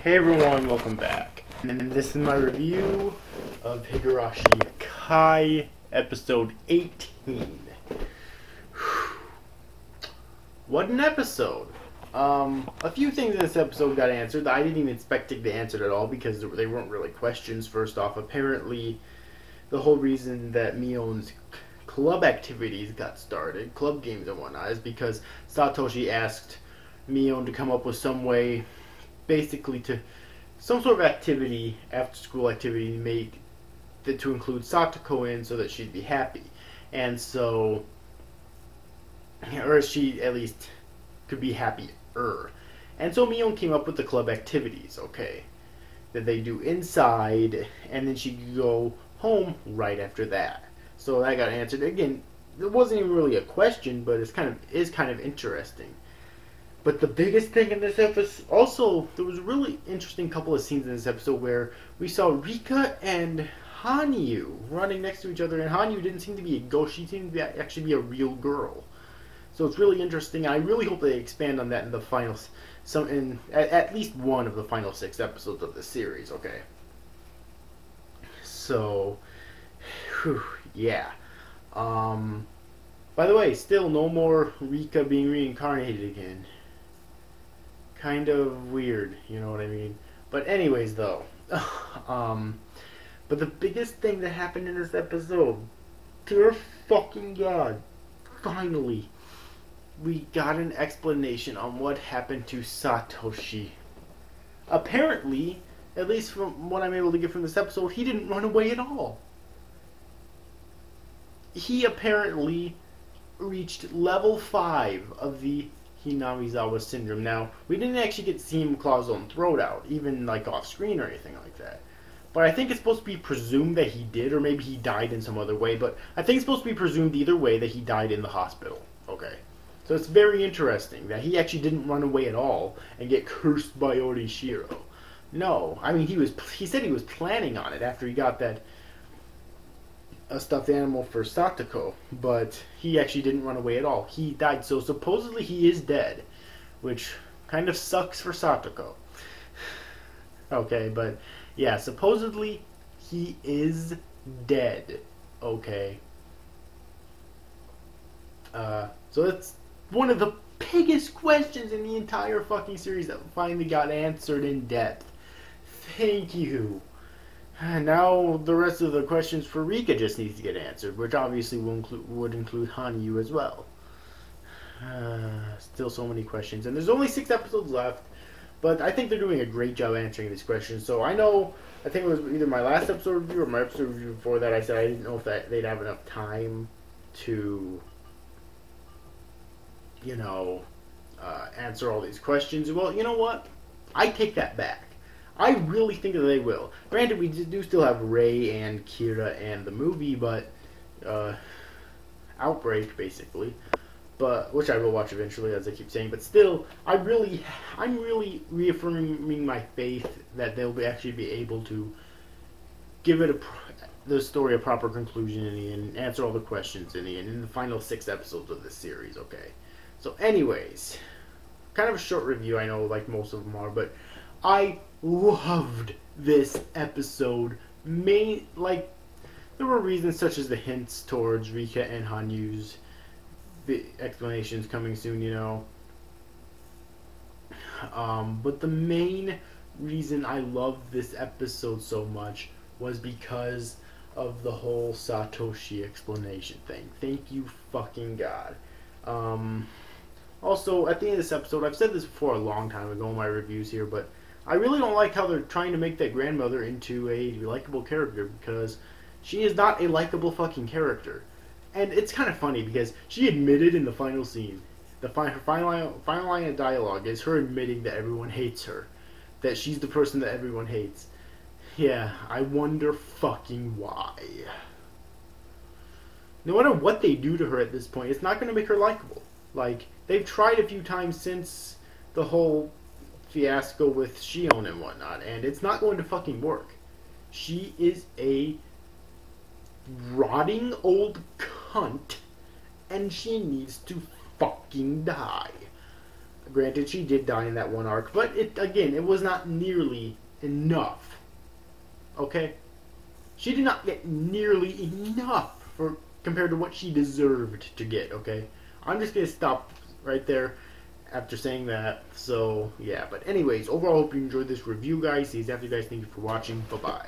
Hey everyone, welcome back. And this is my review of Higurashi Kai, episode 18. What an episode! A few things in this episode got answered that I didn't even expect to get answered at all because they weren't really questions. First off, apparently the whole reason that Mion's club activities got started, club games and whatnot, is because Satoshi asked Mion to come up with some way, basically to some sort of activity, after school activity, make that to include Satoko in so that she'd be happy. And so, or she at least could be happier. And so Mion came up with the club activities, okay, that they do inside, and then she could go home right after that. So that got answered. Again, it wasn't even really a question, but it's kind of interesting. But the biggest thing in this episode, also, there was a really interesting couple of scenes in this episode where we saw Rika and Hanyu running next to each other, and Hanyu didn't seem to be a ghost; she seemed to actually be a real girl. So it's really interesting. I really hope they expand on that in the final, at least one of the final 6 episodes of the series. Okay. So, whew, yeah. By the way, still no more Rika being reincarnated again. Kind of weird, you know what I mean? But anyways, though, but the biggest thing that happened in this episode, dear fucking God, finally, we got an explanation on what happened to Satoshi. Apparently, at least from what I'm able to get from this episode, he didn't run away at all. He apparently reached level 5 of the Hinamizawa syndrome. Now, we didn't actually get to see him claw his own throat out, even like off screen or anything like that. But I think it's supposed to be presumed that he did, or maybe he died in some other way. But I think it's supposed to be presumed either way that he died in the hospital. Okay. So it's very interesting that he actually didn't run away at all and get cursed by Orishiro. No, I mean he said he was planning on it after he got that a stuffed animal for Satoko, but he actually didn't run away at all. He died, so supposedly he is dead, which kind of sucks for Satoko. Okay, but yeah, supposedly he is dead. Okay. So that's one of the biggest questions in the entire fucking series that finally got answered in depth. Thank you. Now the rest of the questions for Rika just needs to get answered, which obviously would include Hanyu as well. Still so many questions, and there's only 6 episodes left, but I think they're doing a great job answering these questions. So I think it was either my last episode review or my episode review before that, I said I didn't know if they'd have enough time to, answer all these questions. Well, you know what? I take that back. I really think that they will. Granted, we do still have Rei and Kira and the movie, but Outbreak basically, but which I will watch eventually, as I keep saying. But still, I'm really reaffirming my faith that they'll actually be able to give the story a proper conclusion in the end, answer all the questions in the end, in the final 6 episodes of this series. Okay. So, anyways, kind of a short review. I know, like most of them are, but I loved this episode. There were reasons such as the hints towards Rika and Hanyu's, the explanations coming soon, but the main reason I loved this episode so much was because of the whole Satoshi explanation thing. Thank you fucking God. Also, at the end of this episode, I've said this before a long time ago in my reviews here, but I really don't like how they're trying to make that grandmother into a likable character, because she is not a likable fucking character. And it's kind of funny because she admitted in the final scene, her final line of dialogue is her admitting that everyone hates her, that she's the person that everyone hates. Yeah, I wonder fucking why. No matter what they do to her at this point, it's not going to make her likable. Like, they've tried a few times since the whole fiasco with Shion and whatnot, and it's not going to fucking work. She is a rotting old cunt, and she needs to fucking die. Granted, she did die in that one arc, but it was not nearly enough. Okay? She did not get nearly enough for compared to what she deserved to get, okay? I'm just gonna stop right there after saying that. So, yeah. But anyways, overall, I hope you enjoyed this review, guys. See you after, guys. Thank you for watching. Bye-bye.